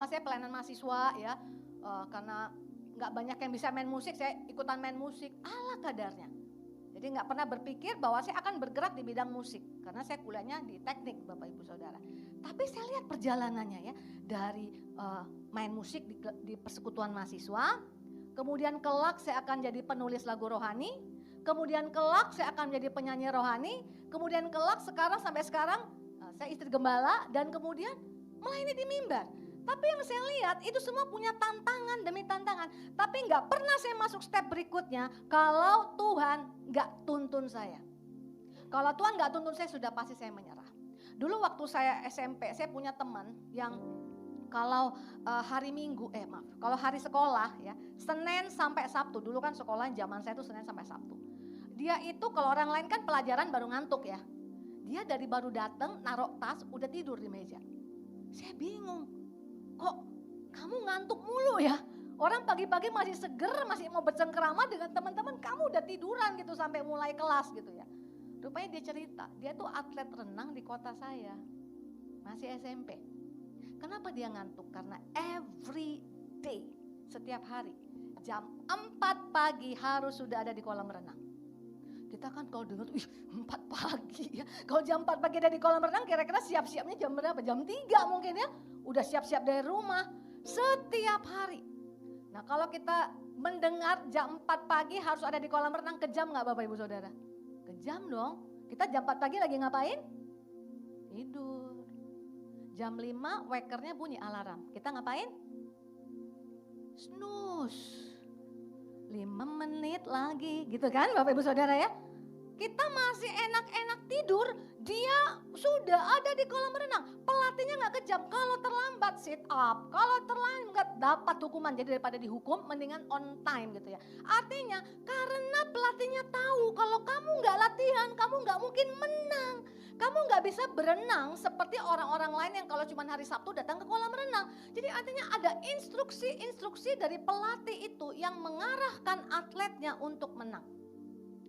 saya pelayanan mahasiswa ya, karena nggak banyak yang bisa main musik, saya ikutan main musik, ala kadarnya. Jadi nggak pernah berpikir bahwa saya akan bergerak di bidang musik, karena saya kuliahnya di teknik Bapak Ibu Saudara. Tapi saya lihat perjalanannya ya, dari main musik di persekutuan mahasiswa, kemudian kelak saya akan jadi penulis lagu rohani, kemudian kelak saya akan jadi penyanyi rohani, kemudian kelak sampai sekarang saya istri gembala dan kemudian melayani di mimbar. Tapi yang saya lihat itu semua punya tantangan demi tantangan. Tapi nggak pernah saya masuk step berikutnya kalau Tuhan nggak tuntun saya. Kalau Tuhan nggak tuntun saya, sudah pasti saya menyerah. Dulu waktu saya SMP, saya punya teman yang kalau kalau hari sekolah ya, Senin sampai Sabtu, dulu kan sekolah zaman saya itu Senin sampai Sabtu. Dia itu kalau orang lain kan pelajaran baru ngantuk ya. Dia dari baru datang, naruh tas, udah tidur di meja. Saya bingung, kok kamu ngantuk mulu ya? Orang pagi-pagi masih seger, masih mau bercengkerama dengan teman-teman, kamu udah tiduran gitu sampai mulai kelas gitu ya. Rupanya dia cerita, dia tuh atlet renang di kota saya, masih SMP. Kenapa dia ngantuk? Karena every day, setiap hari, jam 4 pagi harus sudah ada di kolam renang. Kita kan kalau dengar, 4 pagi ya. Kalau jam 4 pagi ada di kolam renang, kira-kira siap-siapnya jam berapa? Jam 3 mungkin ya. Udah siap-siap dari rumah, setiap hari. Nah kalau kita mendengar jam 4 pagi harus ada di kolam renang, kejam gak Bapak Ibu Saudara? Kejam dong. Kita jam 4 pagi lagi ngapain? Tidur. Jam 5 wakernya bunyi alarm. Kita ngapain? Snooze. 5 menit lagi gitu kan Bapak Ibu Saudara ya. Kita masih enak-enak tidur, dia sudah ada di kolam renang. Pelatihnya gak kejam, kalau terlambat sit up, kalau terlambat dapat hukuman. Jadi daripada dihukum mendingan on time gitu ya. Artinya karena pelatihnya tahu kalau kamu gak latihan, kamu gak mungkin menang. Kamu gak bisa berenang seperti orang-orang lain yang kalau cuma hari Sabtu datang ke kolam renang. Jadi artinya ada instruksi-instruksi dari pelatih itu yang mengarahkan atletnya untuk menang.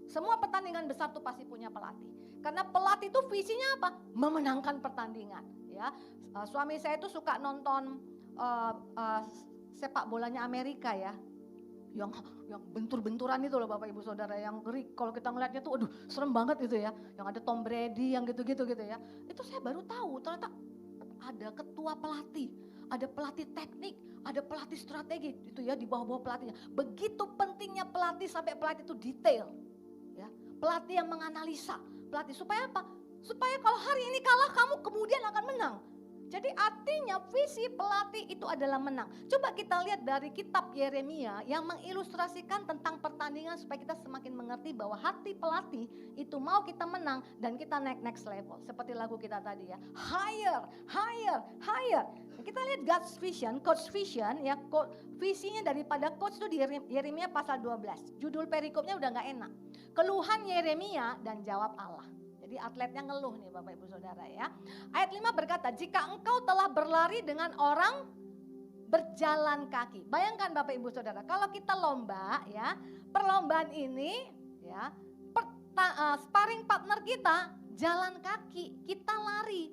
Semua pertandingan besar tuh pasti punya pelatih. Karena pelatih itu visinya apa? Memenangkan pertandingan. Ya, suami saya itu suka nonton sepak bolanya Amerika ya. Yang bentur-benturan itu loh Bapak Ibu Saudara, yang ngeri. Kalau kita ngeliatnya tuh aduh serem banget gitu ya. Yang ada Tom Brady yang gitu-gitu gitu ya. Itu saya baru tahu ternyata ada ketua pelatih, ada pelatih teknik, ada pelatih strategi itu ya di bawah-bawah pelatihnya. Begitu pentingnya pelatih sampai pelatih itu detail. Ya, pelatih yang menganalisa, pelatih supaya apa? Supaya kalau hari ini kalah kamu kemudian akan menang. Jadi artinya visi pelatih itu adalah menang. Coba kita lihat dari kitab Yeremia yang mengilustrasikan tentang pertandingan supaya kita semakin mengerti bahwa hati pelatih itu mau kita menang dan kita naik next level. Seperti lagu kita tadi ya, higher, higher, higher. Kita lihat God's vision, coach vision ya, visinya daripada coach itu di Yeremia pasal 12. Judul perikopnya udah gak enak. Keluhan Yeremia dan jawab Allah. Jadi atletnya ngeluh nih Bapak Ibu Saudara ya. Ayat 5 berkata, jika engkau telah berlari dengan orang berjalan kaki. Bayangkan Bapak Ibu Saudara, kalau kita lomba ya, perlombaan ini ya, sparring partner kita jalan kaki, kita lari.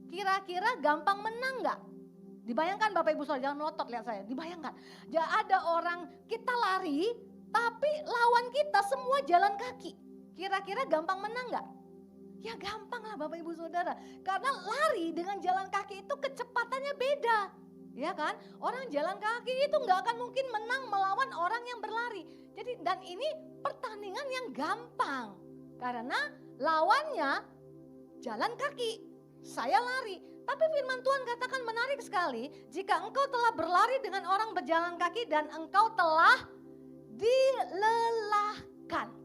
Kira-kira gampang menang gak? Dibayangkan Bapak Ibu Saudara, jangan melotot lihat saya, dibayangkan. Ada orang kita lari, tapi lawan kita semua jalan kaki. Kira-kira gampang menang gak? Ya gampang lah Bapak Ibu Saudara. Karena lari dengan jalan kaki itu kecepatannya beda. Ya kan? Orang jalan kaki itu gak akan mungkin menang melawan orang yang berlari. Jadi dan ini pertandingan yang gampang. Karena lawannya jalan kaki, saya lari. Tapi firman Tuhan katakan menarik sekali. Jika engkau telah berlari dengan orang berjalan kaki dan engkau telah dilelahkan.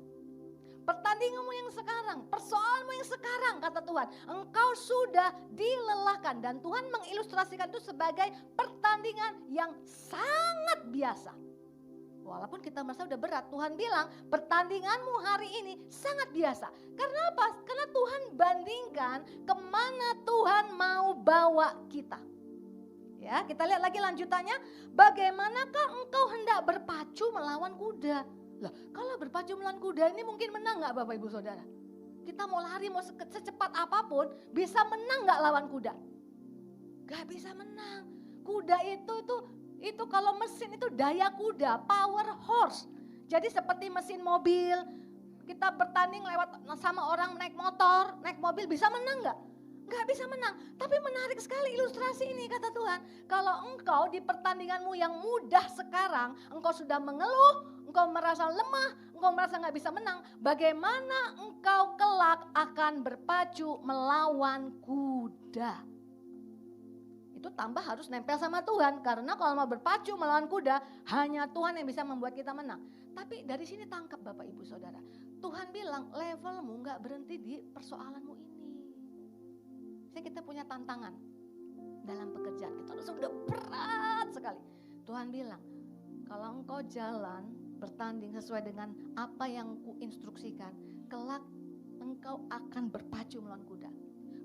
Pertandinganmu yang sekarang, persoalanmu yang sekarang kata Tuhan, engkau sudah dilelahkan. Dan Tuhan mengilustrasikan itu sebagai pertandingan yang sangat biasa. Walaupun kita merasa udah berat, Tuhan bilang pertandinganmu hari ini sangat biasa. Karena apa? Karena Tuhan bandingkan kemana Tuhan mau bawa kita. Ya, kita lihat lagi lanjutannya. Bagaimanakah engkau hendak berpacu melawan kuda? Lah, kalau berpacu melawan kuda ini mungkin menang gak Bapak Ibu Saudara? Kita mau lari mau secepat apapun, bisa menang gak lawan kuda? Gak bisa menang. Kuda itu kalau mesin itu daya kuda, power horse. Jadi seperti mesin mobil, kita bertanding lewat sama orang naik motor, naik mobil, bisa menang nggak? Nggak bisa menang. Tapi menarik sekali ilustrasi ini kata Tuhan. Kalau engkau di pertandinganmu yang mudah sekarang, engkau sudah mengeluh, engkau merasa lemah, engkau merasa nggak bisa menang. Bagaimana engkau kelak akan berpacu melawan kuda? Itu tambah harus nempel sama Tuhan. Karena kalau mau berpacu melawan kuda, hanya Tuhan yang bisa membuat kita menang. Tapi dari sini tangkap Bapak Ibu Saudara. Tuhan bilang levelmu gak berhenti di persoalanmu ini. Saya kita punya tantangan dalam pekerjaan kita. Sudah berat sekali. Tuhan bilang, kalau engkau jalan bertanding sesuai dengan apa yang kuinstruksikan, kelak engkau akan berpacu melawan kuda.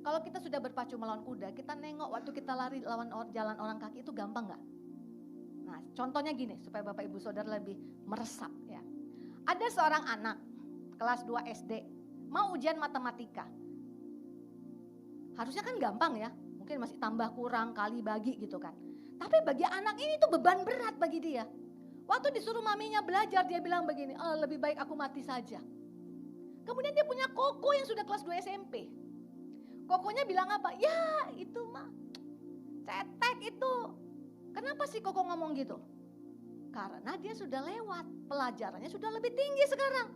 Kalau kita sudah berpacu melawan kuda, kita nengok waktu kita lari lawan jalan orang kaki itu gampang gak? Nah contohnya gini supaya Bapak Ibu Saudara lebih meresap ya. Ada seorang anak kelas 2 SD mau ujian matematika. Harusnya kan gampang ya, mungkin masih tambah kurang kali bagi gitu kan. Tapi bagi anak ini tuh beban berat bagi dia. Waktu disuruh maminya belajar dia bilang begini, lebih baik aku mati saja. Kemudian dia punya koko yang sudah kelas 2 SMP. Kokonya bilang apa? Ya itu mah cetek itu. Kenapa sih Koko ngomong gitu? Karena dia sudah lewat, pelajarannya sudah lebih tinggi sekarang.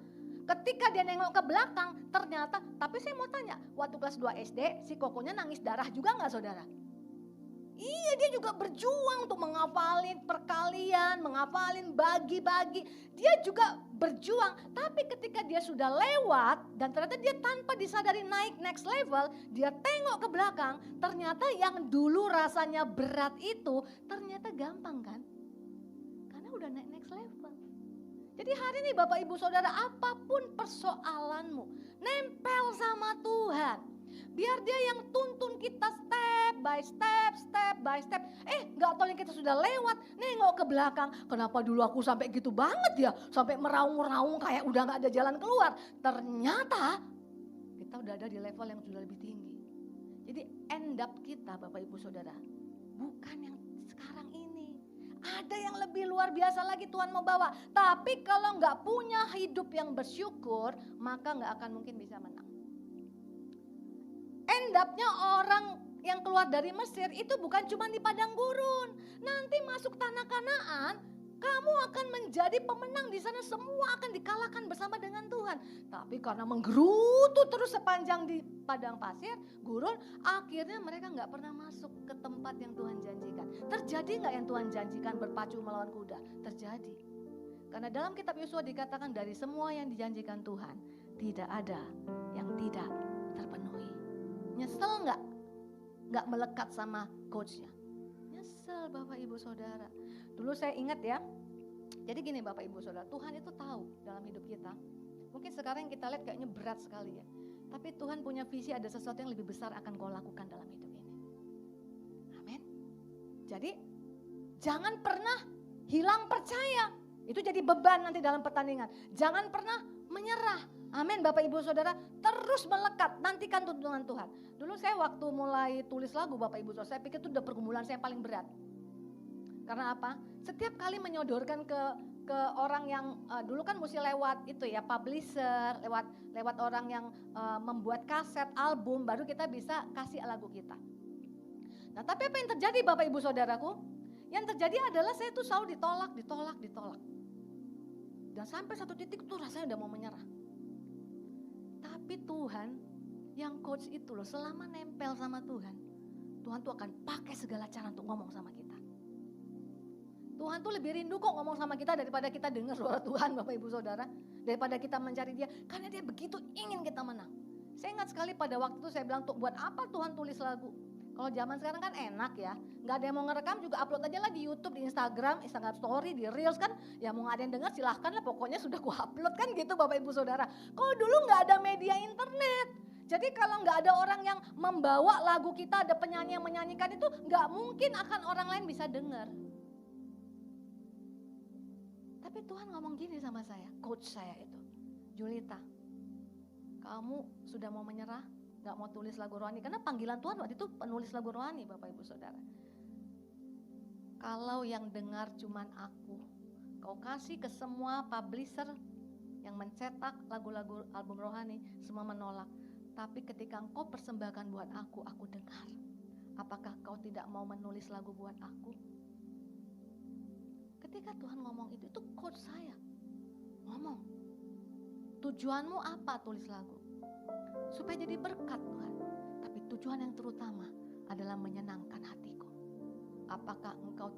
Ketika dia nengok ke belakang, ternyata, tapi saya mau tanya, waktu kelas 2 SD, si Kokonya nangis darah juga gak saudara? Iya, dia juga berjuang untuk menghafalin perkalian, menghafalin bagi-bagi. Dia juga berjuang, tapi ketika dia sudah lewat dan ternyata dia tanpa disadari naik next level, dia tengok ke belakang, ternyata yang dulu rasanya berat itu ternyata gampang kan? Karena udah naik next level. Jadi hari ini Bapak Ibu Saudara, apapun persoalanmu, nempel sama Tuhan. Biar dia yang tuntun kita step by step, step by step. Gak tahu yang kita sudah lewat, nengok ke belakang. Kenapa dulu aku sampai gitu banget ya, sampai meraung-raung kayak udah gak ada jalan keluar. Ternyata kita udah ada di level yang sudah lebih tinggi. Jadi end up kita Bapak Ibu Saudara, bukan yang sekarang ini. Ada yang lebih luar biasa lagi Tuhan mau bawa. Tapi kalau gak punya hidup yang bersyukur, maka gak akan mungkin bisa menang. End up-nya orang yang keluar dari Mesir itu bukan cuma di padang gurun. Nanti masuk tanah Kanaan, kamu akan menjadi pemenang di sana, semua akan dikalahkan bersama dengan Tuhan. Tapi karena menggerutu terus sepanjang di padang pasir, gurun, akhirnya mereka nggak pernah masuk ke tempat yang Tuhan janjikan. Terjadi nggak yang Tuhan janjikan berpacu melawan kuda? Terjadi. Karena dalam kitab Yosua dikatakan dari semua yang dijanjikan Tuhan, tidak ada yang tidak terpenuhi. Nyesel nggak? Nggak melekat sama coachnya? Nyesel Bapak Ibu Saudara. Dulu saya ingat ya, jadi gini Bapak Ibu Saudara, Tuhan itu tahu dalam hidup kita. Mungkin sekarang yang kita lihat kayaknya berat sekali ya. Tapi Tuhan punya visi, ada sesuatu yang lebih besar akan kau lakukan dalam hidup ini. Amin. Jadi jangan pernah hilang percaya. Itu jadi beban nanti dalam pertandingan. Jangan pernah menyerah. Amin Bapak Ibu Saudara, terus melekat, nantikan tuntunan Tuhan. Dulu saya waktu mulai tulis lagu Bapak Ibu Saudara, saya pikir itu udah pergumulan saya yang paling berat. Karena apa? Setiap kali menyodorkan ke orang yang dulu kan mesti lewat itu ya, publisher, lewat orang yang membuat kaset, album, baru kita bisa kasih lagu kita. Nah tapi apa yang terjadi Bapak Ibu Saudaraku? Yang terjadi adalah saya tuh selalu ditolak. Dan sampai satu titik tuh rasanya udah mau menyerah. Tapi Tuhan yang coach itu loh, selama nempel sama Tuhan, Tuhan tuh akan pakai segala cara untuk ngomong sama kita. Tuhan tuh lebih rindu kok ngomong sama kita daripada kita dengar suara Tuhan Bapak Ibu Saudara. Daripada kita mencari dia, karena dia begitu ingin kita menang. Saya ingat sekali pada waktu itu saya bilang, tuh buat apa Tuhan tulis lagu? Kalau zaman sekarang kan enak ya, nggak ada yang mau ngerekam juga upload aja lah di YouTube, di Instagram Story, di Reels kan. Ya mau nggak ada yang dengar silahkan lah, pokoknya sudah ku upload kan gitu Bapak Ibu Saudara. Kalau dulu nggak ada media internet, jadi kalau nggak ada orang yang membawa lagu kita, ada penyanyi yang menyanyikan itu, nggak mungkin akan orang lain bisa dengar. Tapi Tuhan ngomong gini sama saya, coach saya itu, Julita, kamu sudah mau menyerah? Gak mau tulis lagu rohani, karena panggilan Tuhan waktu itu penulis lagu rohani Bapak Ibu Saudara. Kalau yang dengar cuman aku, kau kasih ke semua publisher yang mencetak lagu-lagu album rohani, semua menolak. Tapi ketika engkau persembahkan buat aku dengar. Apakah kau tidak mau menulis lagu buat aku? Ketika Tuhan ngomong itu quote saya. Ngomong, tujuanmu apa tulis lagu? Supaya jadi berkat Tuhan. Tapi tujuan yang terutama adalah menyenangkan hatiku. Apakah engkau